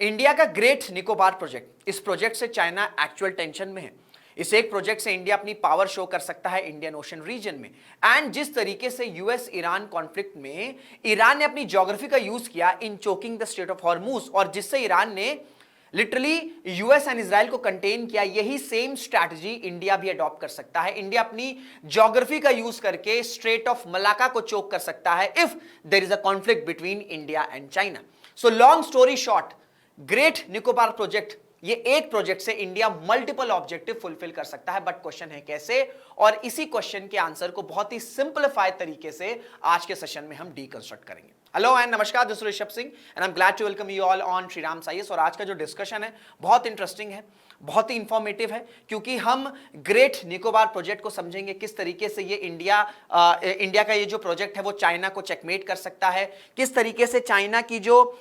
India का great Nicobar project, इस project से चाइना एक्चुअल टेंशन में है। इस एक प्रोजेक्ट से इंडिया अपनी पावर शो कर सकता है इंडियन ओशन रीजन में। एंड जिस तरीके से यूएस ईरान कॉन्फ्लिक्ट में ईरान ने अपनी ज्योग्राफी का यूज किया in choking the strait of Hormuz, और जिससे ईरान ने लिटरली यूएस एंड इजराइल को कंटेन किया, यही सेम स्ट्रैटेजी इंडिया भी अडॉप्ट कर सकता है। इंडिया अपनी ज्योग्राफी का यूज करके स्ट्रेट ऑफ मलाका को चोक कर सकता है if there is a conflict between India and China. So long story short, great Nicobar project, ये एक प्रोजेक्ट से इंडिया मल्टीपल ऑब्जेक्टिव फुलफिल कर सकता है। बट क्वेश्चन है कैसे, और इसी क्वेश्चन के आंसर को बहुत ही सिंपलीफाइड तरीके से आज के सेशन में हम डीकंस्ट्रक्ट करेंगे। हेलो एंड नमस्कार, this is Rishabh Singh and I am glad to welcome you all on Shriram science. और आज का जो डिस्कशन है बहुत इंटरेस्टिंग है, बहुत ही इंफॉर्मेटिव है, क्योंकि हम ग्रेट निकोबार प्रोजेक्ट को समझेंगे किस तरीके से ये इंडिया का ये जो प्रोजेक्ट है वो चाइना को चेकमेट कर सकता है, किस तरीके से चाइना की जो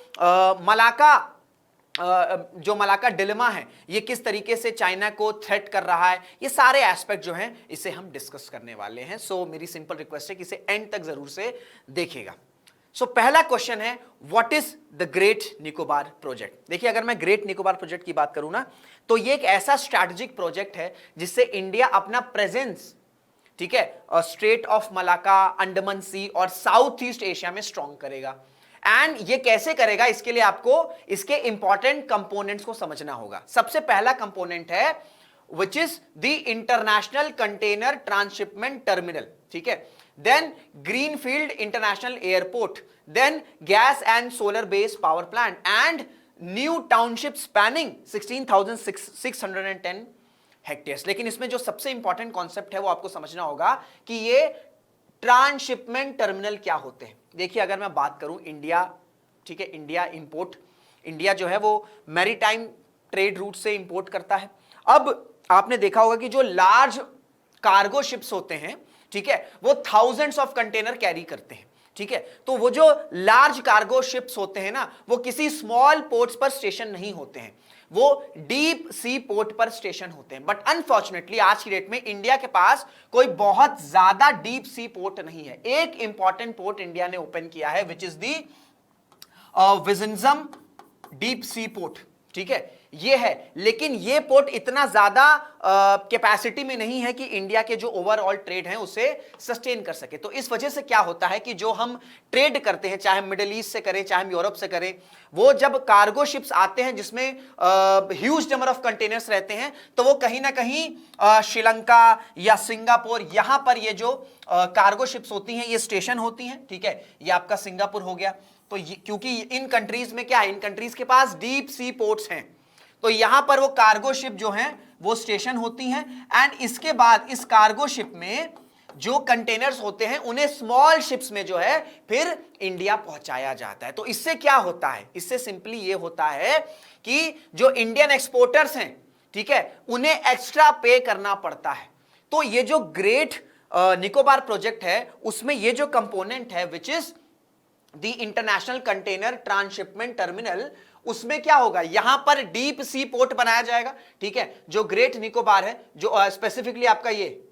मलाका डिलेमा है ये किस तरीके से चाइना को थ्रेट कर रहा है, ये सारे एस्पेक्ट जो हैं इसे हम डिस्कस करने वाले हैं। सो मेरी सिंपल रिक्वेस्ट है कि इसे एंड तक जरूर से देखिएगा। सो पहला क्वेश्चन है, what is the great Nicobar project. देखिए, अगर मैं ग्रेट निकोबार प्रोजेक्ट की बात करूं ना, तो ये एक ऐसा स्ट्रैटेजिक प्रोजेक्ट है जिससे इंडिया अपना प्रेजेंस, ठीक है, स्ट्रेट ऑफ मलाका, अंडमान सी और साउथ ईस्ट एशिया में स्ट्रॉन्ग करेगा। एंड ये कैसे करेगा, इसके लिए आपको इसके इंपॉर्टेंट कंपोनेंट्स को समझना होगा। सबसे पहला कंपोनेंट है which is the international container transshipment terminal, ठीक है, then greenfield international airport, then gas and solar based power plant and new township spanning 16,610 hectares. लेकिन इसमें जो सबसे इंपॉर्टेंट कॉन्सेप्ट है वो आपको समझना होगा कि ये ट्रांसशिपमेंट टर्मिनल क्या होते हैं। देखिए, अगर मैं बात करूं इंडिया, ठीक है, इंडिया जो है वो मैरीटाइम ट्रेड रूट से इंपोर्ट करता है। अब आपने देखा होगा कि जो लार्ज कार्गो शिप्स होते हैं, ठीक है, वो थाउजेंड्स ऑफ कंटेनर कैरी करते हैं, ठीक है। तो वो जो लार्ज कार्गो शिप्स होते हैं ना, वो किसी स्मॉल पोर्ट्स पर स्टेशन नहीं होते हैं, वो डीप सी पोर्ट पर स्टेशन होते हैं। बट अनफॉर्चुनेटली आज की डेट में इंडिया के पास कोई बहुत ज्यादा डीप सी पोर्ट नहीं है। एक इंपॉर्टेंट पोर्ट इंडिया ने ओपन किया है which is the Vizhinjam deep sea port, ठीक है, ये है। लेकिन ये पोर्ट इतना ज्यादा कैपेसिटी में नहीं है कि इंडिया के जो ओवरऑल ट्रेड है उसे सस्टेन कर सके। तो इस वजह से क्या होता है कि जो हम ट्रेड करते हैं, चाहे मिडिल ईस्ट से करें चाहे हम यूरोप से करें, वो जब कार्गो शिप्स आते हैं जिसमें ह्यूज नंबर ऑफ कंटेनर्स रहते हैं, तो वो कहीं ना कहीं श्रीलंका या सिंगापुर, यहां पर ये जो कार्गो शिप्स होती हैं ये स्टेशन होती हैं, ठीक है। ये आपका सिंगापुर हो गया। तो क्योंकि इन कंट्रीज में क्या है, इन कंट्रीज के पास डीप सी पोर्ट्स हैं, तो यहां पर वो कार्गो शिप जो हैं वो स्टेशन होती हैं। एंड इसके बाद इस कार्गो शिप में जो कंटेनर्स होते हैं उन्हें स्मॉल शिप्स में जो है फिर इंडिया पहुंचाया जाता है। तो इससे क्या होता है, इससे सिंपली ये होता है कि जो इंडियन एक्सपोर्टर्स हैं, ठीक है, उन्हें एक्स्ट्रा पे करना पड़ता है। तो ये जो ग्रेट निकोबार प्रोजेक्ट है उसमें ये जो कंपोनेंट है which is the international container transshipment terminal, उसमें क्या होगा, यहां पर डीप सी पोर्ट बनाया जाएगा, ठीक है। जो ग्रेट निकोबार है, जो स्पेसिफिकली आपका ये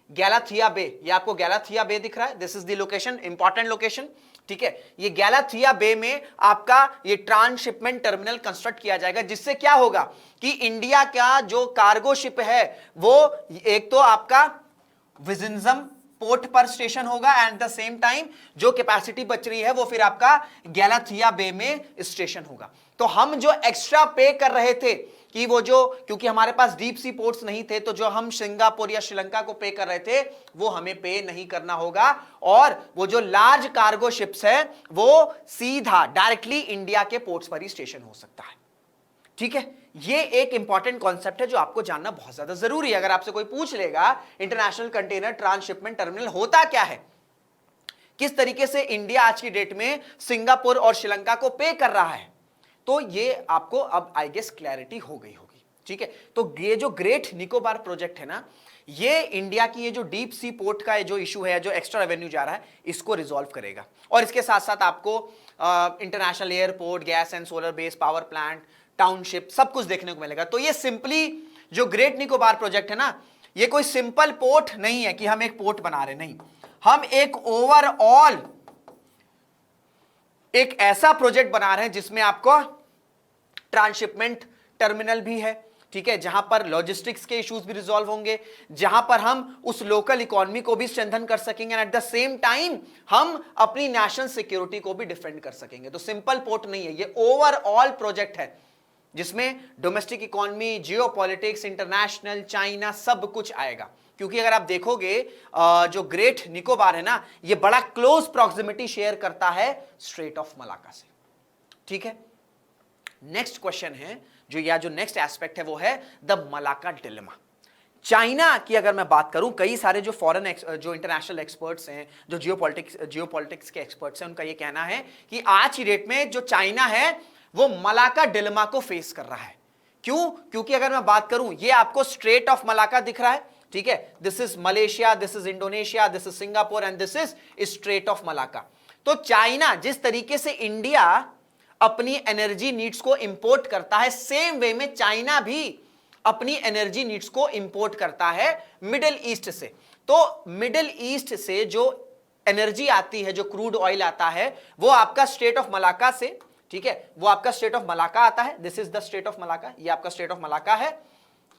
गैलाथिया बे, ये आपको गैलाथिया बे दिख रहा है, this is the location, important location, ठीक है। ये गैलाथिया बे में आपका ये ट्रांसशिपमेंट टर्मिनल कंस्ट्रक्ट किया जाएगा, जिससे क्या होगा कि इंडिया का जो कार्गो शिप है वो एक तो आपका विजनजम पोर्ट पर स्टेशन होगा एंड द सेम टाइम जो कैपेसिटी बच रही है वो फिर आपका गैलाथिया बे में स्टेशन होगा। तो हम जो एक्स्ट्रा पे कर रहे थे कि वो जो, क्योंकि हमारे पास डीप सी पोर्ट्स नहीं थे, तो जो हम सिंगापुर या श्रीलंका को पे कर रहे थे वो हमें पे नहीं करना होगा, और वो जो लार्ज कार्गो शिप्स है वो सीधा डायरेक्टली इंडिया के पोर्ट्स पर ही स्टेशन हो सकता है, ठीक है। ये एक इंपॉर्टेंट कॉन्सेप्ट है जो आपको जानना बहुत ज्यादा जरूरी है। अगर आपसे कोई पूछ लेगा इंटरनेशनल कंटेनर ट्रांसशिपमेंट टर्मिनल होता क्या है, किस तरीके से इंडिया आज की डेट में सिंगापुर और श्रीलंका को पे कर रहा है, तो ये आपको अब आई गेस क्लैरिटी हो गई होगी, ठीक है। तो ये जो ग्रेट निकोबार प्रोजेक्ट है ना, ये इंडिया की ये जो डीप सी पोर्ट का जो इशू है, जो एक्स्ट्रा रेवेन्यू जा रहा है, इसको रिजॉल्व करेगा। और इसके साथ साथ आपको international airport, gas and solar based power plant, township, सब कुछ देखने को मिलेगा। तो ये सिंपली जो ग्रेट निकोबार प्रोजेक्ट है ना, ये कोई सिंपल पोर्ट नहीं है कि हम एक पोर्ट बना रहे, नहीं, हम एक ओवरऑल एक ऐसा प्रोजेक्ट बना रहे हैं जिसमें आपको ट्रांसशिपमेंट टर्मिनल भी है, ठीक है, जहां पर लॉजिस्टिक्स के इश्यूज भी रिजॉल्व होंगे, जहां पर हम उस लोकल इकोनॉमी को भी स्ट्रेंथन कर सकेंगे, एट द सेम टाइम हम अपनी नेशनल सिक्योरिटी को भी डिफेंड कर सकेंगे। तो सिंपल पोर्ट नहीं है, ये ओवरऑल प्रोजेक्ट है जिसमें domestic economy, geopolitics, international, China सब कुछ आएगा। क्योंकि अगर आप देखोगे जो ग्रेट निकोबार है ना, ये बड़ा क्लोज प्रॉक्सिमिटी शेयर करता है स्ट्रेट ऑफ मलाका से, ठीक है। नेक्स्ट क्वेश्चन है जो नेक्स्ट एस्पेक्ट है वो है द मलाका डिलेमा। चाइना की अगर मैं बात करूं, कई सारे जो फॉरेन जो इंटरनेशनल एक्सपर्ट्स हैं, जो जियोपॉलिटिक्स के एक्सपर्ट्स हैं, उनका ये कहना है कि आज की डेट में जो चाइना है वो मलाका डिलेमा को फेस कर रहा है। क्यों? क्योंकि अगर मैं बात करूं, ये आपको स्ट्रेट ऑफ मलाका दिख रहा है, ठीक है, this is Malaysia, this is Indonesia, this is Singapore and this is straight of Malacca. तो चाइना जिस तरीके से इंडिया अपनी एनर्जी नीड्स को इंपोर्ट करता है, सेम वे में चाइना भी अपनी एनर्जी नीड्स को इंपोर्ट करता है मिडिल ईस्ट से। तो मिडिल ईस्ट से जो एनर्जी आती है, जो क्रूड ऑयल आता है, वो आपका स्ट्रेट ऑफ मलाका से, ठीक है, वो आपका स्ट्रेट ऑफ मलाका आता है, this is the strait of Malacca, ये आपका स्ट्रेट ऑफ मलाका है,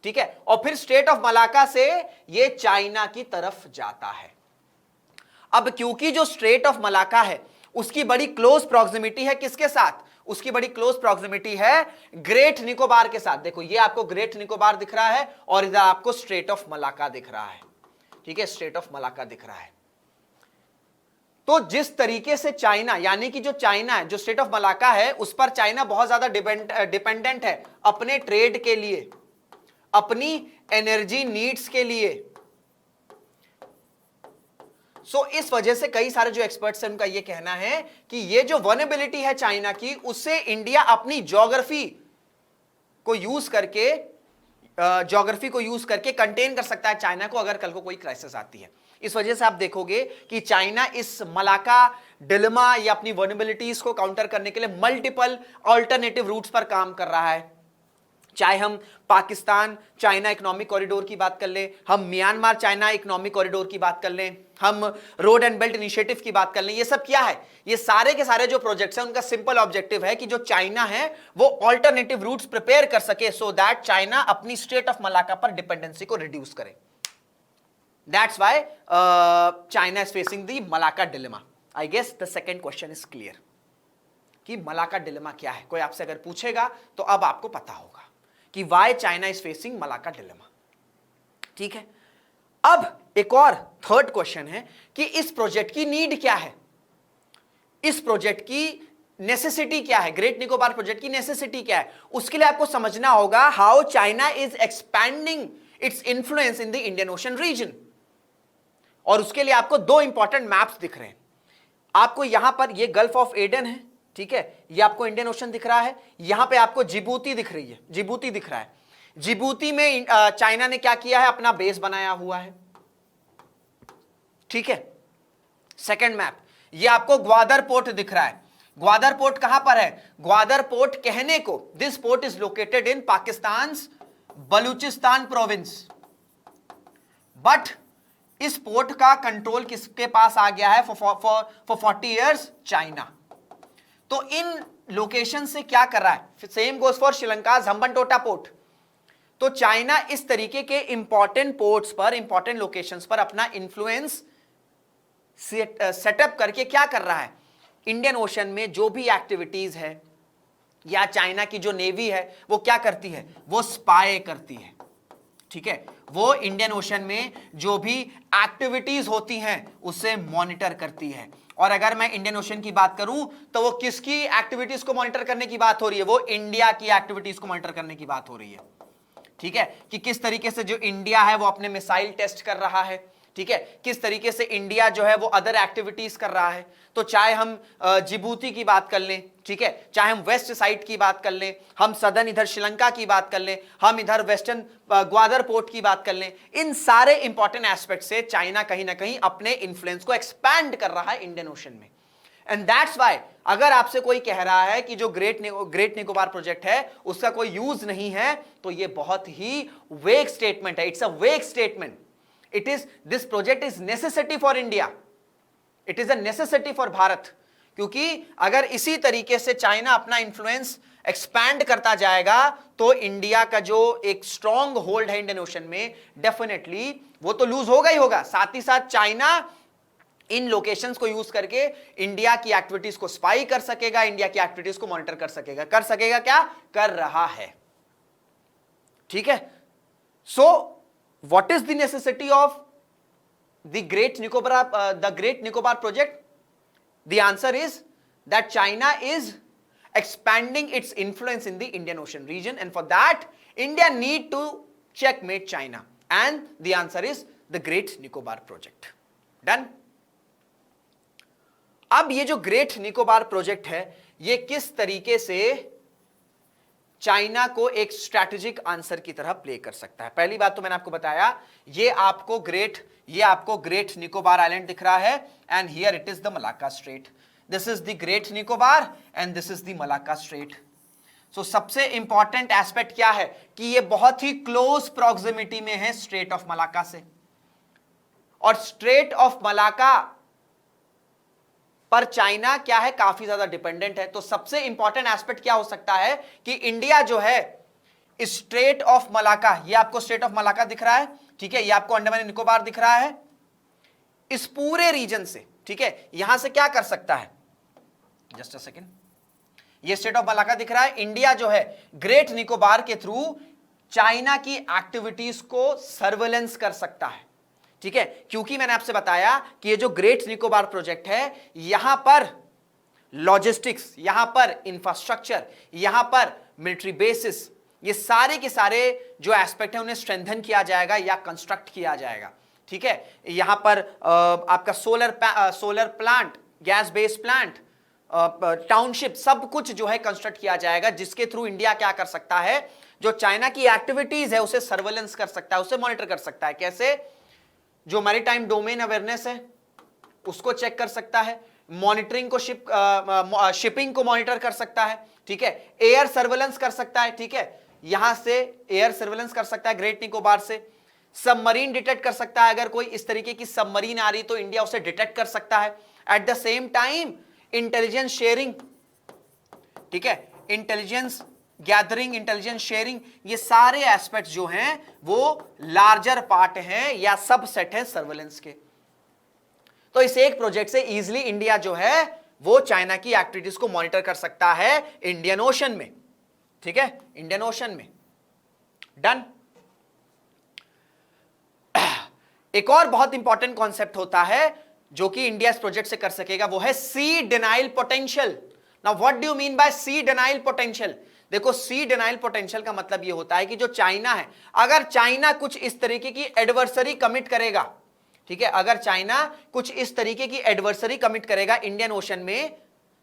ठीक है, और फिर स्ट्रेट ऑफ मलाका से ये चाइना की तरफ जाता है। अब क्योंकि जो स्ट्रेट ऑफ मलाका है उसकी बड़ी क्लोज प्रॉक्सिमिटी है किसके साथ? उसकी बड़ी क्लोज प्रॉक्सिमिटी है ग्रेट निकोबार के साथ। देखो ये आपको ग्रेट निकोबार दिख रहा है और इधर आपको स्ट्रेट ऑफ मलाका दिख रहा है, ठीक है, स्ट्रेट ऑफ मलाका दिख रहा है। तो जिस तरीके से चाइना, यानी कि जो चाइना है, जो स्ट्रेट ऑफ मलाका है, उस पर चाइना बहुत ज्यादा डिपेंडेंट है अपने ट्रेड के लिए, अपनी एनर्जी नीड्स के लिए। सो इस वजह से कई सारे जो एक्सपर्ट्स हैं उनका यह कहना है कि ये जो वल्नरेबिलिटी है चाइना की, उससे इंडिया अपनी ज्योग्राफी को यूज करके कंटेन कर सकता है चाइना को, अगर कल को कोई क्राइसिस आती है। इस वजह से आप देखोगे कि चाइना इस मलाका डिलेमा या अपनी वल्नरेबिलिटीज को काउंटर करने के लिए मल्टीपल अल्टरनेटिव रूट्स पर काम कर रहा है। चाहे हम पाकिस्तान चाइना इकोनॉमिक कॉरिडोर की बात कर लें, हम म्यांमार चाइना इकोनॉमिक कॉरिडोर की बात कर लें, हम रोड एंड बेल्ट इनिशिएटिव की बात कर लें, ये सब क्या है? ये सारे के सारे जो प्रोजेक्ट्स हैं उनका सिंपल ऑब्जेक्टिव है कि जो चाइना है वो ऑल्टरनेटिव रूट्स प्रिपेयर कर सके, सो दैट चाइना अपनी स्ट्रेट ऑफ मलाका पर डिपेंडेंसी को रिड्यूस करे। That's why China is facing the Malacca dilemma. I guess the second question is clear कि मलाका डिलेमा क्या है। कोई आपसे अगर पूछेगा तो अब आपको पता होगा कि why China is facing Malacca dilemma, ठीक है। अब एक और थर्ड क्वेश्चन है कि इस प्रोजेक्ट की नीड क्या है, इस प्रोजेक्ट की नेसेसिटी क्या है, ग्रेट निकोबार प्रोजेक्ट की नेसेसिटी क्या है। उसके लिए आपको समझना होगा how China is expanding its influence in the Indian Ocean region. और उसके लिए आपको दो इंपॉर्टेंट मैप्स दिख रहे हैं आपको। यहां पर ये गल्फ ऑफ एडन है, ठीक है, ये आपको इंडियन ओशन दिख रहा है, यहां पे आपको जिबूती दिख रही है, जिबूती दिख रहा है। जिबूती में चाइना ने क्या किया है, अपना बेस बनाया हुआ है, ठीक है। सेकंड मैप, ये आपको ग्वादर पोर्ट दिख रहा है। ग्वादर पोर्ट कहां पर है? ग्वादर पोर्ट कहने को, this port is located in Pakistan Balochistan province, but इस पोर्ट का कंट्रोल किसके पास आ गया है फॉर 40 इयर्स? चाइना। तो इन लोकेशन से क्या कर रहा है? Same goes for Sri Lanka Hambantota port. तो चाइना इस तरीके के इंपॉर्टेंट पोर्ट्स पर, इंपॉर्टेंट लोकेशंस पर अपना इंफ्लुएंस सेटअप करके क्या कर रहा है, इंडियन ओशन में जो भी एक्टिविटीज है या चाइना की जो नेवी है वो क्या करती है, वो स्पाई करती है, ठीक है। वो इंडियन ओशन में जो भी एक्टिविटीज होती हैं उसे मॉनिटर करती है। और अगर मैं इंडियन ओशन की बात करूं तो वो किसकी एक्टिविटीज को मॉनिटर करने की बात हो रही है? वो इंडिया की एक्टिविटीज को मॉनिटर करने की बात हो रही है, ठीक है, कि किस तरीके से जो इंडिया है वो अपने मिसाइल टेस्ट कर रहा है, ठीक है, किस तरीके से इंडिया जो है वो अदर एक्टिविटीज कर रहा है। तो चाहे हम जिबूती की बात कर लें, ठीक है, चाहे हम वेस्ट साइड की बात कर लें, हम सदर्न इधर श्रीलंका की बात कर लें, हम इधर वेस्टर्न ग्वादर पोर्ट की बात कर लें, इन सारे इंपॉर्टेंट एस्पेक्ट से चाइना कहीं ना कहीं अपने इन्फ्लुएंस को एक्सपैंड कर रहा है इंडियन ओशन में। एंड दैट्स व्हाई अगर आपसे कोई कह रहा है कि जो ग्रेट निकोबार प्रोजेक्ट है उसका कोई यूज नहीं है, तो ये बहुत ही वेग स्टेटमेंट है। इट्स अ वेग statement. This project is necessity for India. It is a necessity for Bharat, क्योंकि अगर इसी तरीके से चाइना अपना इंफ्लुएंस एक्सपैंड करता जाएगा तो इंडिया का जो एक स्ट्रॉन्ग होल्ड है इंडियन ओशन में, डेफिनेटली वो तो लूज होगा ही होगा। साथ ही साथ चाइना इन लोकेशंस को यूज करके इंडिया की एक्टिविटीज को स्पाई कर सकेगा, इंडिया की एक्टिविटीज को मॉनिटर कर सकेगा। कर सकेगा क्या? कर रहा है। ठीक है। So what is the necessity of the great Nicobar project? The answer is that China is expanding its influence in the Indian Ocean region, and for that India need to checkmate China, and the answer is the Great Nicobar Project. Done? अब ये जो great Nicobar project है ये किस तरीके से China को एक स्ट्रैटेजिक आंसर की तरह प्ले कर सकता है? पहली बात तो मैंने आपको बताया, ये आपको ग्रेट निकोबार आइलैंड दिख रहा है, and here it is the Malacca straight. This is the Great Nicobar and this is the Malacca Strait. So सबसे इंपॉर्टेंट एस्पेक्ट क्या है कि ये बहुत ही क्लोज प्रॉक्सिमिटी में है स्ट्रेट ऑफ मलाक्का से, और स्ट्रेट ऑफ मलाक्का पर चाइना क्या है, काफी ज्यादा डिपेंडेंट है। तो सबसे इंपॉर्टेंट एस्पेक्ट क्या हो सकता है कि इंडिया जो है स्ट्रेट ऑफ मलाक्का, ये आपको स्ट्रेट ऑफ मलाक्का दिख रहा है, ठीक है, ये आपको अंडमान निकोबार दिख रहा है, इस पूरे रीजन से, ठीक है, यहां से क्या कर सकता है, जस्ट अ सेकेंड, ये स्टेट ऑफ मलाक्का दिख रहा है। इंडिया जो है ग्रेट निकोबार के थ्रू चाइना की एक्टिविटीज को सर्वेलेंस कर सकता है, ठीक है, क्योंकि मैंने आपसे बताया कि ये जो ग्रेट निकोबार प्रोजेक्ट है, यहां पर लॉजिस्टिक्स, यहां पर इंफ्रास्ट्रक्चर, यहां पर मिलिट्री बेसिस, ये सारे के सारे जो एस्पेक्ट है उन्हें स्ट्रेंथन किया जाएगा या कंस्ट्रक्ट किया जाएगा। ठीक है, यहां पर आपका solar plant, gas based plant, township, सब कुछ जो है कंस्ट्रक्ट किया जाएगा, जिसके थ्रू इंडिया क्या कर सकता है, जो चाइना की एक्टिविटीज है उसे सर्वेलेंस कर सकता है, उसे मॉनिटर कर सकता है। कैसे? जो मैरीटाइम डोमेन अवेयरनेस है उसको चेक कर सकता है, मॉनिटरिंग को शिपिंग को मॉनिटर कर सकता है, ठीक है, एयर सर्वेलेंस कर सकता है, ठीक है, यहां से एयर सर्वेलेंस कर सकता है ग्रेट निकोबार से, सबमरीन डिटेक्ट कर सकता है, अगर कोई इस तरीके की सबमरीन आ रही तो इंडिया उसे डिटेक्ट कर सकता है। At the same time intelligence sharing, ठीक है, इंटेलिजेंस गैदरिंग, इंटेलिजेंस शेयरिंग, ये सारे एस्पेक्ट्स जो हैं वो लार्जर पार्ट हैं या सबसेट है सर्वेलेंस के। तो इस एक प्रोजेक्ट से इजीली इंडिया जो है वो चाइना की एक्टिविटीज को मॉनिटर कर सकता है इंडियन ओशन में, ठीक है, इंडियन ओशन में। डन। एक और बहुत इंपॉर्टेंट कॉन्सेप्ट होता है जो कि इंडिया इस प्रोजेक्ट से कर सकेगा, वो है sea denial potential. Now what do you mean by sea denial potential? देखो, सी डिनाइल पोटेंशियल का मतलब ये होता है कि जो चाइना है, अगर चाइना कुछ इस तरीके की एडवर्सरी कमिट करेगा, ठीक है, अगर चाइना कुछ इस तरीके की एडवर्सरी कमिट करेगा इंडियन ओशन में,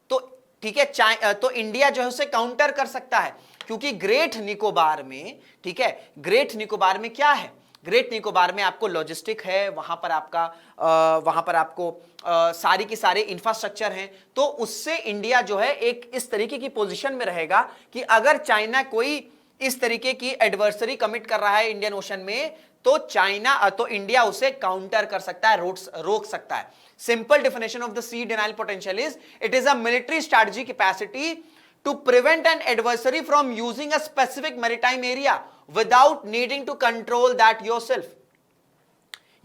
तो ठीक है, तो इंडिया जो है उसे काउंटर कर सकता है, क्योंकि ग्रेट निकोबार में, ठीक है, ग्रेट निकोबार में क्या है, ग्रेट निकोबार में आपको लॉजिस्टिक है, वहां पर आपको सारी की सारे इंफ्रास्ट्रक्चर हैं, तो उससे इंडिया जो है एक इस तरीके की पोजीशन में रहेगा कि अगर चाइना कोई इस तरीके की एडवर्सरी कमिट कर रहा है इंडियन ओशन में, तो इंडिया उसे काउंटर कर सकता है, रोक सकता है। Simple definition of the sea denial potential is, it is a military strategy capacity to prevent an adversary from using a specific maritime area without needing to control that yourself.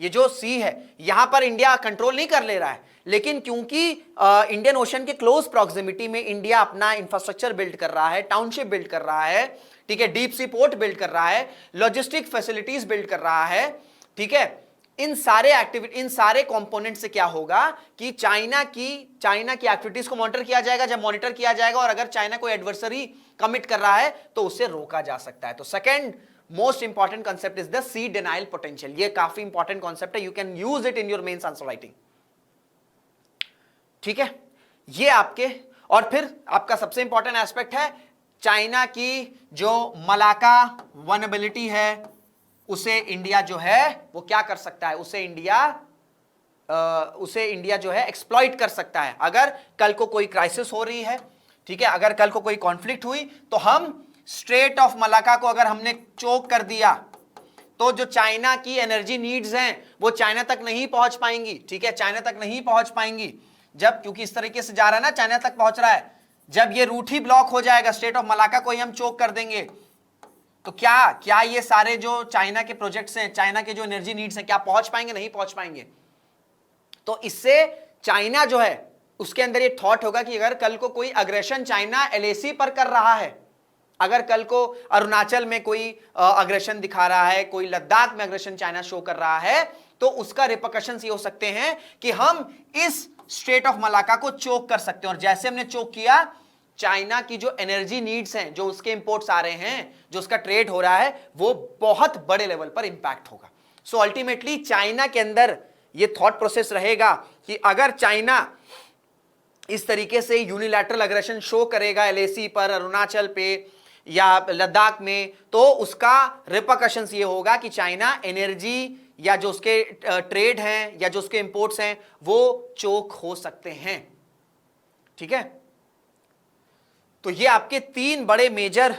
ये जो सी है यहां पर इंडिया कंट्रोल नहीं कर ले रहा है, लेकिन क्योंकि इंडियन ओशन के क्लोज प्रॉक्सिमिटी में इंडिया अपना इंफ्रास्ट्रक्चर बिल्ड कर रहा है, टाउनशिप बिल्ड कर रहा है, ठीक है, डीप सी पोर्ट बिल्ड कर रहा है, लॉजिस्टिक फैसिलिटीज बिल्ड कर रहा है, ठीक है, इन सारे कंपोनेंट से क्या होगा कि चाइना की एक्टिविटीज को मॉनिटर किया जाएगा। जब मॉनिटर किया जाएगा और अगर चाइना कोई एडवर्सरी कमिट कर रहा है तो उसे रोका जा सकता है। तो second most important concept is the sea denial potential. ये काफी इंपॉर्टेंट कांसेप्ट है, you can use it in your mains answer writing, ठीक है, ये आपके। और फिर आपका सबसे इंपॉर्टेंट एस्पेक्ट है चाइना की जो मलाक्का वनएबिलिटी है, उसे इंडिया जो है वो क्या कर सकता है, उसे इंडिया जो है एक्सप्लॉइट कर सकता है। अगर कल को कोई क्राइसिस हो रही है, ठीक है, अगर कल को कोई कॉन्फ्लिक्ट हुई, तो हम स्ट्रेट ऑफ मलाक्का को अगर हमने चोक कर दिया तो जो चाइना की एनर्जी नीड्स हैं वो चाइना तक नहीं पहुंच पाएंगी, ठीक है, चाइना तक नहीं पहुंच पाएंगी। जब, क्योंकि इस तरीके से जा रहा है ना, चाइना तक पहुंच रहा है, जब ये रूट ही ब्लॉक हो जाएगा, स्ट्रेट ऑफ मलाका को ही हम चोक कर देंगे, तो क्या क्या ये सारे जो चाइना के प्रोजेक्ट्स हैं, चाइना के जो एनर्जी नीड्स हैं, क्या पहुंच पाएंगे? नहीं पहुंच पाएंगे। तो इससे चाइना जो है उसके अंदर ये थॉट होगा कि अगर कल को कोई अग्रेशन चाइना एलएसी पर कर रहा है, अगर कल को अरुणाचल में कोई अग्रेशन दिखा रहा है, कोई लद्दाख में अग्रेशन चाइना शो कर रहा है, तो उसका रिपरकशंस ये हो सकते हैं कि हम इस स्ट्रेट ऑफ मलाका को चोक कर सकते हैं। और जैसे हमने चोक किया, चाइना की जो एनर्जी नीड्स हैं, जो उसके इंपोर्ट्स आ रहे हैं, जो उसका ट्रेड हो रहा है, वो बहुत बड़े लेवल पर इंपैक्ट होगा। सो अल्टीमेटली चाइना के अंदर ये थॉट प्रोसेस रहेगा कि अगर चाइना इस तरीके से यूनिलैटरल अग्रेशन शो करेगा एलएसी पर, अरुणाचल पे या लद्दाख में, तो उसका रिपरकशंस ये होगा कि चाइना एनर्जी या जो उसके ट्रेड हैं या जो उसके इंपोर्ट्स हैं वो चोक हो सकते हैं। ठीक है, तो ये आपके 3 बड़े मेजर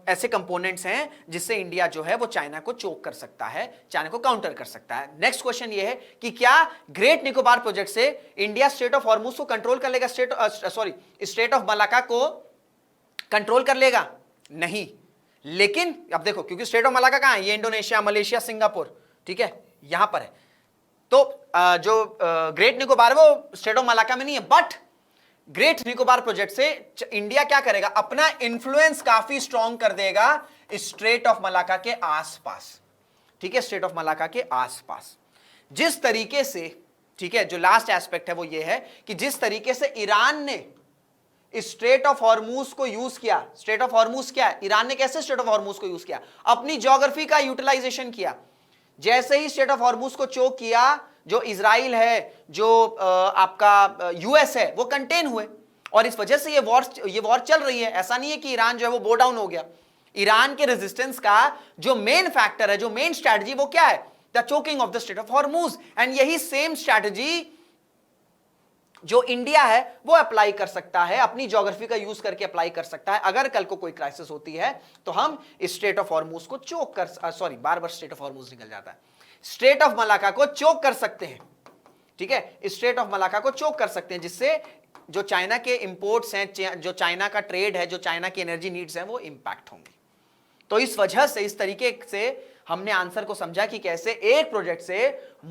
ऐसे कंपोनेंट्स हैं जिससे इंडिया जो है वो चाइना को चोक कर सकता है, चाइना को काउंटर कर सकता है। नेक्स्ट क्वेश्चन ये है कि क्या ग्रेट निकोबार प्रोजेक्ट से इंडिया स्ट्रेट ऑफ हॉर्मुज को कंट्रोल कर लेगा? स्ट्रेट ऑफ मलाका को कंट्रोल कर लेगा? नहीं। लेकिन अब देखो, क्योंकि स्ट्रेट ऑफ मलाका कहां है? ये इंडोनेशिया, मलेशिया, सिंगापुर, ठीक है, यहां पर है। तो जो ग्रेट निकोबार वो स्ट्रेट ऑफ मलाका में नहीं है, बट ग्रेट निकोबार प्रोजेक्ट से इंडिया क्या करेगा? अपना इंफ्लुएंस काफी स्ट्रॉन्ग कर देगा स्ट्रेट ऑफ मलाका के आसपास। ठीक है, स्ट्रेट ऑफ मलाका के आसपास जिस तरीके से, ठीक है, जो लास्ट एस्पेक्ट है वो ये है कि जिस तरीके से ईरान ने स्ट्रेट ऑफ हॉर्मुज को यूज किया। स्ट्रेट ऑफ हॉर्मुज क्या है? ईरान ने कैसे स्ट्रेट ऑफ हॉर्मुज को यूज किया? अपनी ज्योग्राफी का यूटिलाइजेशन किया। जैसे ही स्ट्रेट ऑफ हॉर्मुज को चोक किया, जो इजराइल है, जो आपका यूएस है, वो कंटेन हुए, और इस वजह से ये वॉर चल रही है। ऐसा नहीं है कि ईरान जो है वो बो डाउन हो गया। ईरान के रेजिस्टेंस का जो मेन फैक्टर है, जो मेन स्ट्रैटेजी, वो क्या है? The choking of the strait of Hormuz. And यही सेम स्ट्रैटेजी जो इंडिया है वो अप्लाई कर सकता है, अपनी ज्योग्राफी का यूज करके अप्लाई कर सकता है। अगर कल को कोई क्राइसिस होती है तो हम स्ट्रेट ऑफ हॉर्मुज को चोक कर, बार बार स्ट्रेट ऑफ हॉर्मुज निकल जाता है, स्ट्रेट ऑफ मलाका को चोक कर सकते हैं। ठीक है, स्ट्रेट ऑफ मलाका को चोक कर सकते हैं, जिससे जो चाइना के इंपोर्ट्स हैं, जो चाइना का ट्रेड है, जो चाइना की एनर्जी नीड्स हैं, वो इंपैक्ट होंगे। तो इस वजह से, इस तरीके से हमने आंसर को समझा कि कैसे एक प्रोजेक्ट से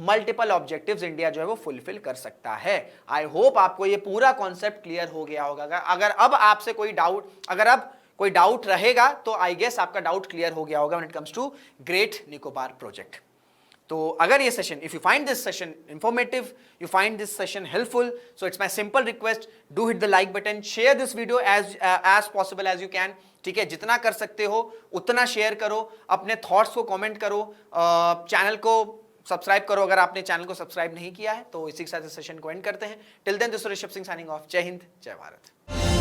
मल्टीपल ऑब्जेक्टिव्स इंडिया जो है वो फुलफिल कर सकता है। आई होप आपको ये पूरा कॉन्सेप्ट क्लियर हो गया होगा। अगर अब आपसे कोई डाउट, अगर अब कोई डाउट रहेगा तो आई गेस आपका डाउट क्लियर हो गया होगा when it comes to great Nicobar project. तो अगर ये session, if you find this session informative, you find this session helpful, so it's my simple request, do hit the like button, share this video as possible as you can. ठीक है, जितना कर सकते हो उतना शेयर करो, अपने thoughts को कमेंट करो, चैनल को सब्सक्राइब करो अगर आपने चैनल को सब्सक्राइब नहीं किया है। तो इसी के साथ इस सेशन को एंड करते हैं। Till then, this is Rishabh Singh signing off. Jai Hind, जय भारत।